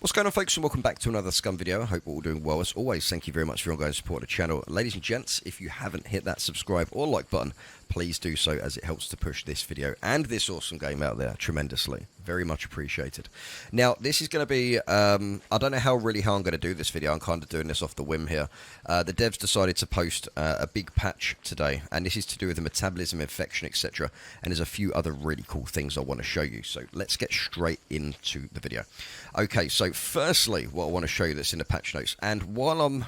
What's going on, folks, and welcome back to another Scum video. I hope we're all doing well. As always, thank you very much for your ongoing support of the channel. Ladies and gents, if you haven't hit that subscribe or like button, please do so, as it helps to push this video and this awesome game out there tremendously. Very much appreciated. Now, this is going to be, I don't know how I'm going to do this video. I'm kind of doing this off the whim here. The devs decided to post a big patch today, and this is to do with the metabolism, infection, etc. And there's a few other really cool things I want to show you. So let's get straight into the video. Okay, so firstly, what I want to show you that's in the patch notes, and while I'm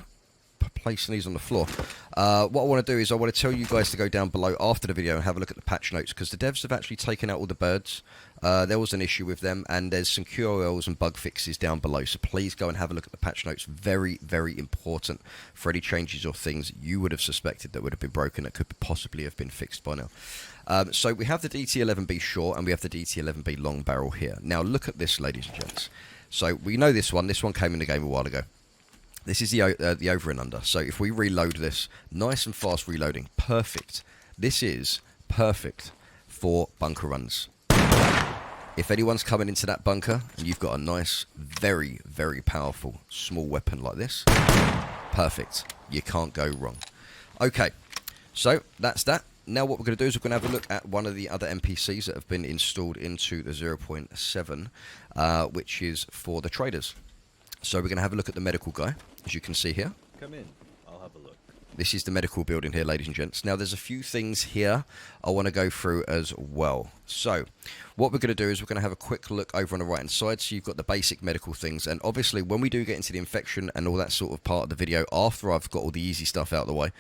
placing these on the floor, what I want to do is I want to tell you guys to go down below after the video and have a look at the patch notes, because the devs have actually taken out all the birds. There was an issue with them, and there's some QOLs and bug fixes down below, so please go and have a look at the patch notes. Very, very important for any changes or things you would have suspected that would have been broken that could possibly have been fixed by now. So we have the DT11B short and we have the DT11B long barrel here. Now look at this, ladies and gents. So we know this one came in the game a while ago. This is the over and under. So if we reload this, nice and fast reloading, perfect. This is perfect for bunker runs. If anyone's coming into that bunker and you've got a nice, very, very powerful small weapon like this, perfect. You can't go wrong. Okay, so that's that. Now what we're going to do is we're going to have a look at one of the other NPCs that have been installed into the 0.7, which is for the traders. So we're going to have a look at the medical guy, as you can see here. Come in, I'll have a look. This is the medical building here, ladies and gents. Now there's a few things here I want to go through as well. So what we're going to do is we're going to have a quick look over on the right hand side. So you've got the basic medical things, and obviously when we do get into the infection and all that sort of part of the video, after I've got all the easy stuff out of the way,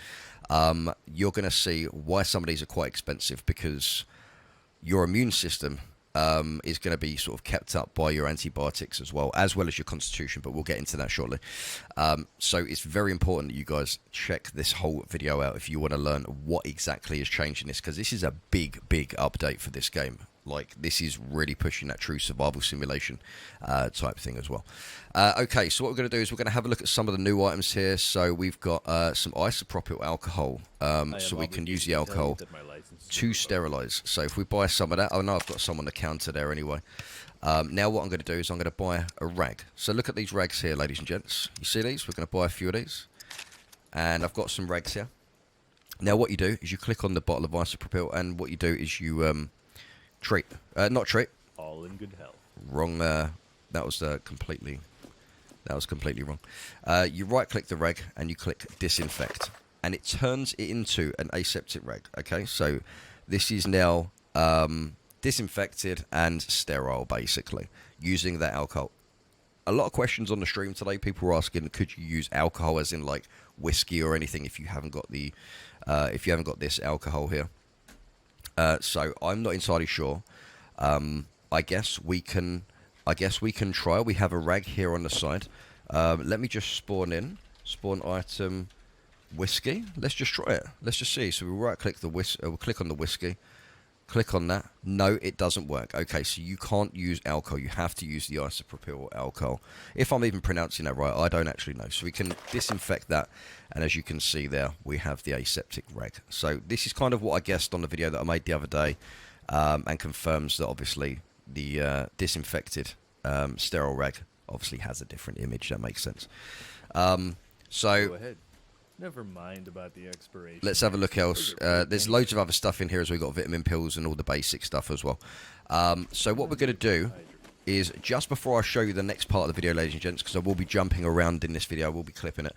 you're going to see why some of these are quite expensive, because your immune system is going to be sort of kept up by your antibiotics as well as your constitution, but we'll get into that shortly. So it's very important that you guys check this whole video out if you want to learn what exactly is changing this, because this is a big update for this game. Like, this is really pushing that true survival simulation type thing as well. Okay, so what we're going to do is we're going to have a look at some of the new items here. So we've got some isopropyl alcohol, so we can use the alcohol to sterilize. So if we buy some of that, oh no, I've got some on the counter there anyway. Now what I'm going to do is I'm going to buy a rag. So look at these rags here, ladies and gents. You see these? We're going to buy a few of these. And I've got some rags here. Now what you do is you click on the bottle of isopropyl, and what you do is you treat. Not treat. All in good health. Wrong. That was completely wrong. You right click the rag and you click disinfect, and it turns it into an aseptic rag. Okay, so this is now disinfected and sterile, basically, using that alcohol. A lot of questions on the stream today. People were asking, could you use alcohol as in like whiskey or anything if you haven't got the if you haven't got this alcohol here. So I'm not entirely sure. I guess we can try. We have a rag here on the side. Let me just spawn item whiskey. Let's just try it. Let's just see. So we'll right click the we'll click on the whiskey. Click on that. No, it doesn't work. Okay, so you can't use alcohol. You have to use the isopropyl alcohol. If I'm even pronouncing that right, I don't actually know. So we can disinfect that, and as you can see there, we have the aseptic rag. So this is kind of what I guessed on the video that I made the other day, and confirms that obviously the disinfected sterile rag obviously has a different image. That makes sense. So go ahead. Never mind about the expiration. Let's have a look else. There's loads of other stuff in here as well. We've got vitamin pills and all the basic stuff as well. So what we're going to do is, just before I show you the next part of the video, ladies and gents, because I will be jumping around in this video, I will be clipping it,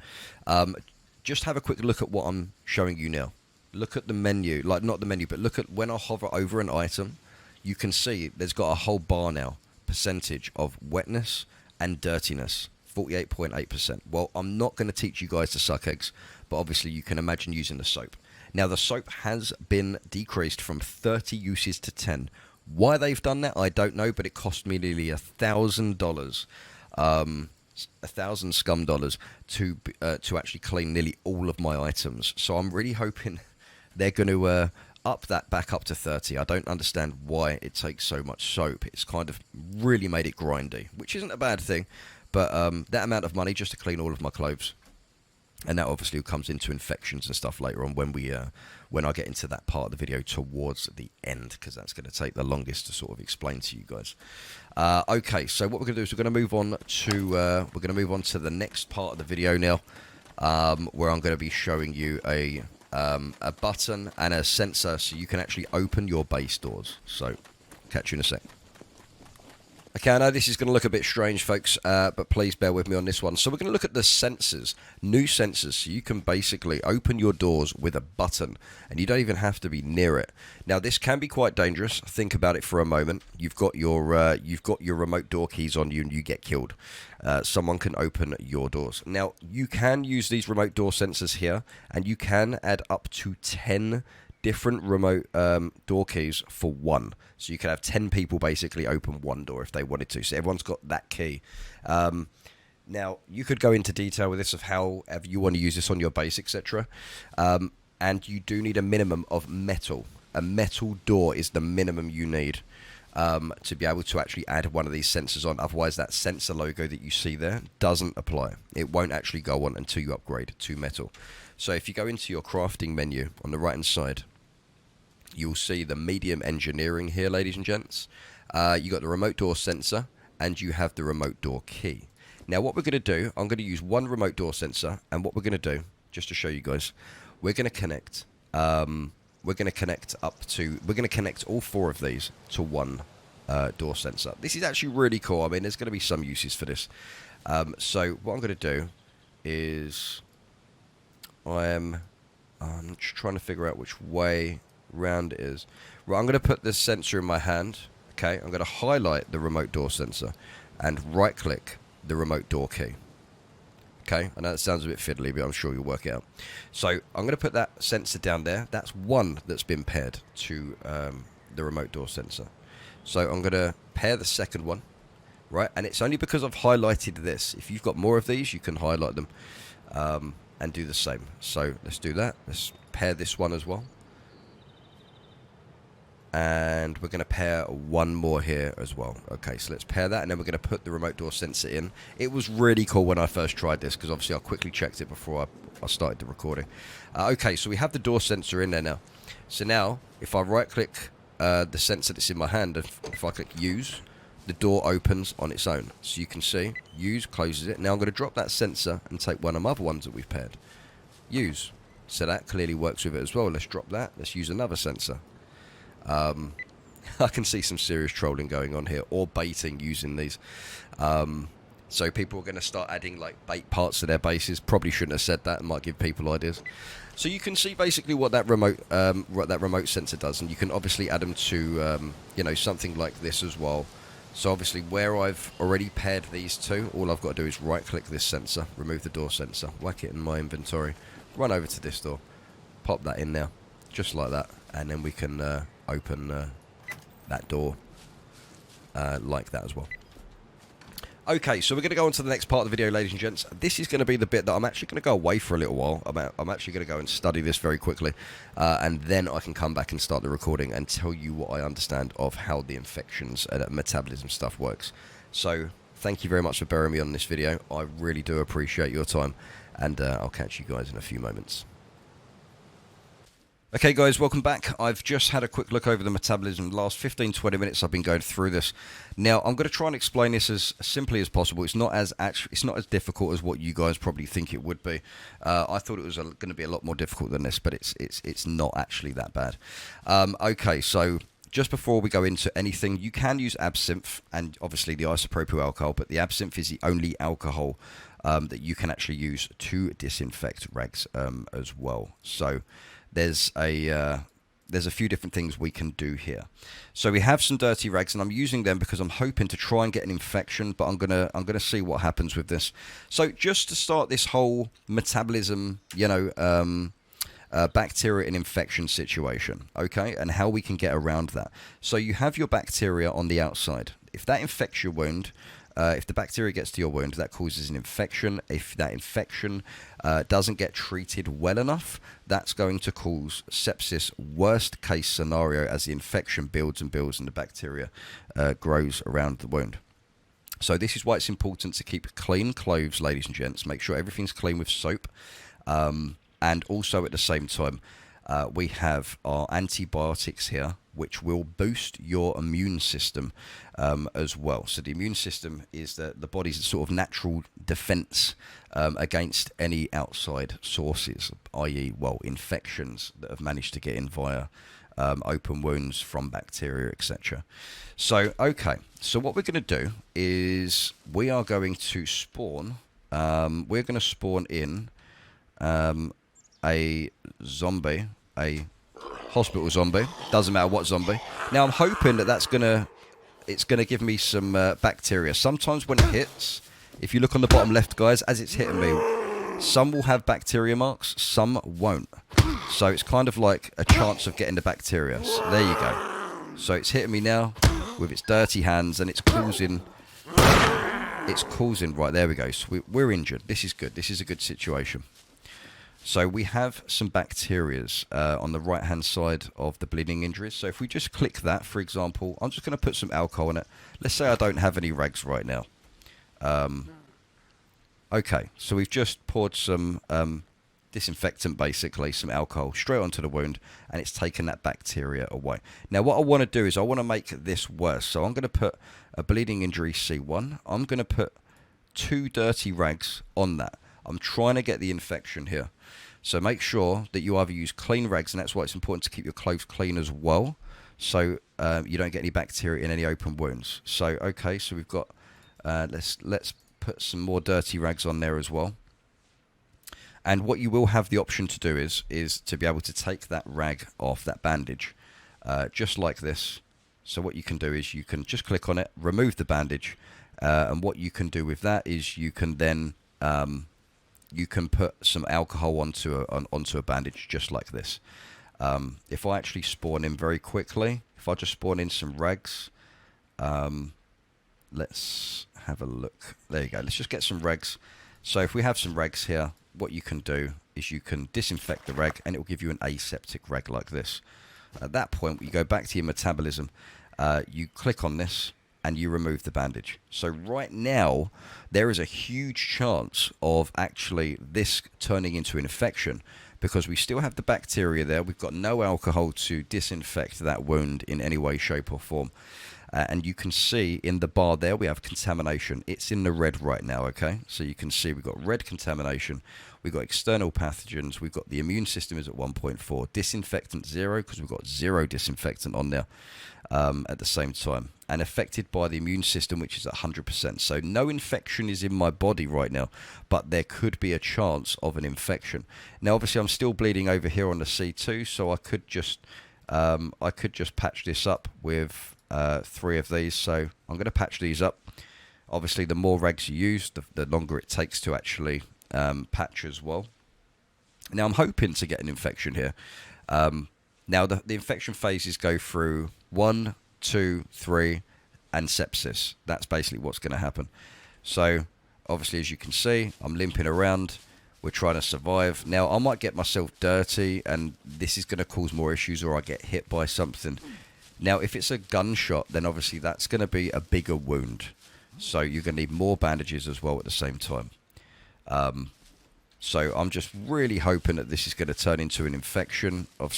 just have a quick look at what I'm showing you now. Look at the menu, like not the menu, but look at when I hover over an item, you can see there's got a whole bar now, percentage of wetness and dirtiness. 48.8%. Well, I'm not going to teach you guys to suck eggs, but obviously you can imagine using the soap. Now, the soap has been decreased from 30 uses to 10. Why they've done that, I don't know, but it cost me nearly $1,000, 1,000 scum dollars to actually clean nearly all of my items. So I'm really hoping they're going to up that back up to 30. I don't understand why it takes so much soap. It's kind of really made it grindy, which isn't a bad thing. But that amount of money just to clean all of my clothes, And that obviously comes into infections and stuff later on when I get into that part of the video towards the end, because that's going to take the longest to sort of explain to you guys. Okay, so what we're going to do is we're going to move on to the next part of the video now, where I'm going to be showing you a button and a sensor so you can actually open your base doors. So catch you in a sec. Okay, I know this is going to look a bit strange, folks, but please bear with me on this one. So we're going to look at the sensors, new sensors, so you can basically open your doors with a button, and you don't even have to be near it. Now, this can be quite dangerous. Think about it for a moment. You've got your remote door keys on you, and you get killed. Someone can open your doors. Now, you can use these remote door sensors here, and you can add up to 10 different remote door keys for one. So you can have 10 people basically open one door if they wanted to. So everyone's got that key. Now, you could go into detail with this of however you want to use this on your base, etc. And you do need a minimum of metal. A metal door is the minimum you need to be able to actually add one of these sensors on. Otherwise, that sensor logo that you see there doesn't apply. It won't actually go on until you upgrade to metal. So if you go into your crafting menu on the right hand side, you'll see the medium engineering here, ladies and gents. You got the remote door sensor, and you have the remote door key. Now, what we're going to do, I'm going to use one remote door sensor, and what we're going to do, just to show you guys, we're going to connect. We're going to connect all four of these to one door sensor. This is actually really cool. I mean, there's going to be some uses for this. So what I'm going to do is I'm just trying to figure out which way round it is. Right, I'm going to put this sensor in my hand. Okay, I'm going to highlight the remote door sensor and right click the remote door key. Okay, I know that sounds a bit fiddly, but I'm sure you'll work it out. So I'm going to put that sensor down there. That's one that's been paired to the remote door sensor. So I'm going to pair the second one, right? And it's only because I've highlighted this. If you've got more of these, you can highlight them and do the same. So let's do that. Let's pair this one as well. And we're going to pair one more here as well. Okay, so let's pair that, and then we're going to put the remote door sensor in. It was really cool when I first tried this, because obviously I quickly checked it before I started the recording. Okay, so we have the door sensor in there now. So now, if I right-click the sensor that's in my hand, and if I click use, the door opens on its own. So you can see, use closes it. Now I'm going to drop that sensor and take one of the other ones that we've paired. Use. So that clearly works with it as well. Let's drop that. Let's use another sensor. I can see some serious trolling going on here, or baiting using these. So people are going to start adding like bait parts to their bases. Probably shouldn't have said that. It might give people ideas. So you can see basically what that remote sensor does, and you can obviously add them to something like this as well. So obviously where I've already paired these two, all I've got to do is right click this sensor, remove the door sensor, whack it in my inventory, run over to this door, pop that in there, just like that, and then we can open that door like that as well. Okay, so we're going to go on to the next part of the video, ladies and gents. This is going to be the bit that I'm actually going to go away for a little while. I'm actually going to go and study this very quickly, and then I can come back and start the recording and tell you what I understand of how the infections and metabolism stuff works. So thank you very much for bearing me on this video. I really do appreciate your time, and I'll catch you guys in a few moments. Okay guys, welcome back. I've just had a quick look over the metabolism. The last 15-20 minutes I've been going through this. Now I'm going to try and explain this as simply as possible. It's not as difficult as what you guys probably think it would be. I thought it was going to be a lot more difficult than this, but it's not actually that bad. Okay, so just before we go into anything, you can use absinthe and obviously the isopropyl alcohol, but the absinthe is the only alcohol that you can actually use to disinfect rags as well. So there's a few different things we can do here. So we have some dirty rags, and I'm using them because I'm hoping to try and get an infection, but I'm gonna see what happens with this. So just to start this whole metabolism, bacteria and infection situation, okay, and how we can get around that. So you have your bacteria on the outside. If that infects your wound, if the bacteria gets to your wound, that causes an infection. If that infection doesn't get treated well enough, that's going to cause sepsis, worst case scenario, as the infection builds and builds and the bacteria grows around the wound. So this is why it's important to keep clean clothes, ladies and gents. Make sure everything's clean with soap. And also at the same time, we have our antibiotics here, which will boost your immune system as well. So the immune system is the body's sort of natural defense against any outside sources, i.e., well, infections that have managed to get in via open wounds from bacteria, etc. So, okay, so what we're going to do is we are going to spawn, we're going to spawn in a zombie, a hospital zombie, doesn't matter what zombie. Now I'm hoping that it's gonna give me some bacteria. Sometimes when it hits, if you look on the bottom left, guys, as it's hitting me, some will have bacteria marks, some won't. So it's kind of like a chance of getting the bacteria. So there you go. So it's hitting me now with its dirty hands, and it's causing, right, there we go. So we're injured. This is good. This is a good situation. So we have some bacterias on the right-hand side of the bleeding injuries. So if we just click that, for example, I'm just going to put some alcohol in it. Let's say I don't have any rags right now. Okay, so we've just poured some disinfectant, basically, some alcohol, straight onto the wound, and it's taken that bacteria away. Now, what I want to do is I want to make this worse. So I'm going to put a bleeding injury C1. I'm going to put 2 dirty rags on that. I'm trying to get the infection here. So make sure that you either use clean rags, and that's why it's important to keep your clothes clean as well, so you don't get any bacteria in any open wounds. So, okay, so we've got, let's put some more dirty rags on there as well. And what you will have the option to do is to be able to take that rag off, that bandage, just like this. So what you can do is you can just click on it, remove the bandage, and what you can do with that is you can then you can put some alcohol onto a bandage just like this. If I actually spawn in very quickly, if I just spawn in some rags, let's have a look. There you go. Let's just get some rags. So if we have some rags here, what you can do is you can disinfect the rag, and it will give you an aseptic rag like this. At that point, you go back to your metabolism, you click on this, and you remove the bandage. So right now, there is a huge chance of actually this turning into an infection, because we still have the bacteria there. We've got no alcohol to disinfect that wound in any way, shape or form. And you can see in the bar there, we have contamination. It's in the red right now, okay? So you can see we've got red contamination. We've got external pathogens. We've got the immune system is at 1.4. Disinfectant 0, because we've got 0 disinfectant on there at the same time. And affected by the immune system, which is at 100%. So no infection is in my body right now, but there could be a chance of an infection. Now, obviously, I'm still bleeding over here on the C2, so I could just patch this up with 3 of these. So I'm going to patch these up. Obviously, the more rags you use, the longer it takes to actually patch as well. Now, I'm hoping to get an infection here. Now, the infection phases go through 1, 2, 3, and sepsis. That's basically what's going to happen. So, obviously, as you can see, I'm limping around. We're trying to survive. Now, I might get myself dirty, and this is going to cause more issues, or I get hit by something. Now, if it's a gunshot, then obviously that's going to be a bigger wound. So you're going to need more bandages as well at the same time. So I'm just really hoping that this is going to turn into an infection of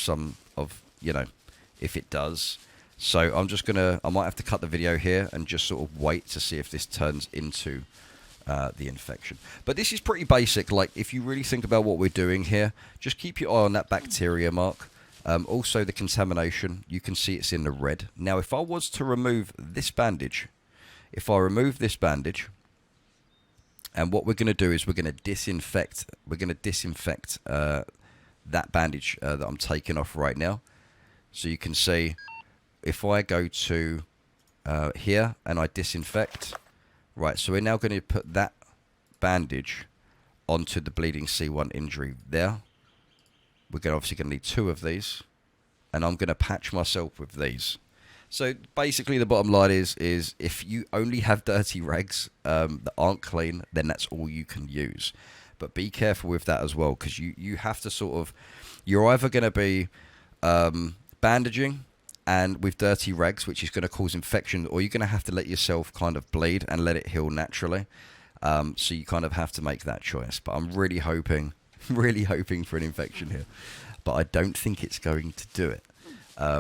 if it does. So I might have to cut the video here and just sort of wait to see if this turns into the infection. But this is pretty basic. Like, if you really think about what we're doing here, just keep your eye on that bacteria mark. Also, the contamination, you can see it's in the red. Now, if I was to remove this bandage, and what we're going to do is we're going to disinfect that bandage that I'm taking off right now. So you can see, if I go to here and I disinfect, right, so we're now going to put that bandage onto the bleeding C1 injury there. We're obviously going to need 2 of these, and I'm going to patch myself with these. So basically the bottom line is if you only have dirty rags that aren't clean, then that's all you can use. But be careful with that as well, because you have to you're either going to be bandaging and with dirty rags, which is going to cause infection, or you're going to have to let yourself kind of bleed and let it heal naturally. So you kind of have to make that choice. But I'm really hoping really hoping for an infection here. But I don't think it's going to do it,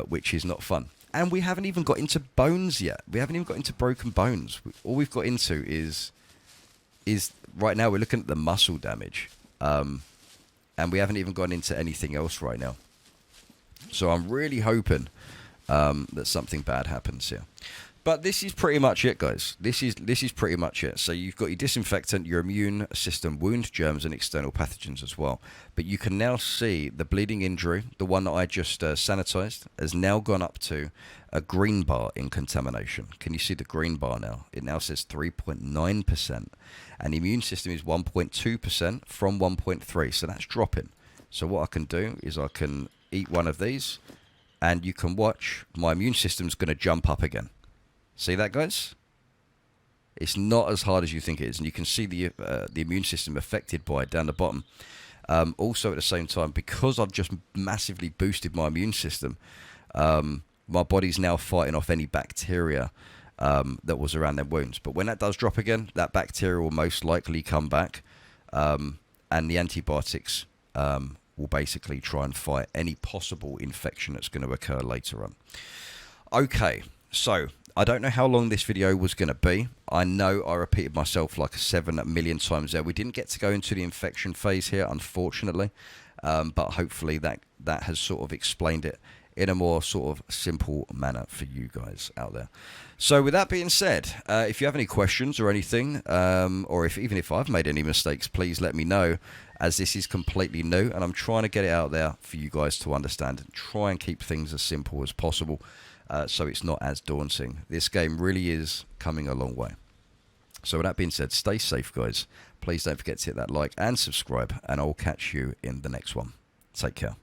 which is not fun. And we haven't even got into bones yet. We haven't even got into broken bones. All we've got into is right now we're looking at the muscle damage. And we haven't even gone into anything else right now. So I'm really hoping that something bad happens here. But this is pretty much it, guys. This is pretty much it. So you've got your disinfectant, your immune system, wound germs, and external pathogens as well. But you can now see the bleeding injury, the one that I just sanitized, has now gone up to a green bar in contamination. Can you see the green bar now? It now says 3.9%. And the immune system is 1.2% from 1.3. So that's dropping. So what I can do is I can eat one of these, and you can watch my immune system's going to jump up again. See that, guys? It's not as hard as you think it is, and you can see the immune system affected by it down the bottom. Also, at the same time, because I've just massively boosted my immune system, my body's now fighting off any bacteria that was around their wounds. But when that does drop again, that bacteria will most likely come back, and the antibiotics will basically try and fight any possible infection that's going to occur later on. Okay, so I don't know how long this video was going to be. I know I repeated myself like 7 million times there. We didn't get to go into the infection phase here, unfortunately, but hopefully that has sort of explained it in a more sort of simple manner for you guys out there. So with that being said, if you have any questions or anything, or even if I've made any mistakes, please let me know, as this is completely new and I'm trying to get it out there for you guys to understand and try and keep things as simple as possible, so it's not as daunting. This game really is coming a long way. So with that being said, stay safe, guys. Please don't forget to hit that like and subscribe, and I'll catch you in the next one. Take care.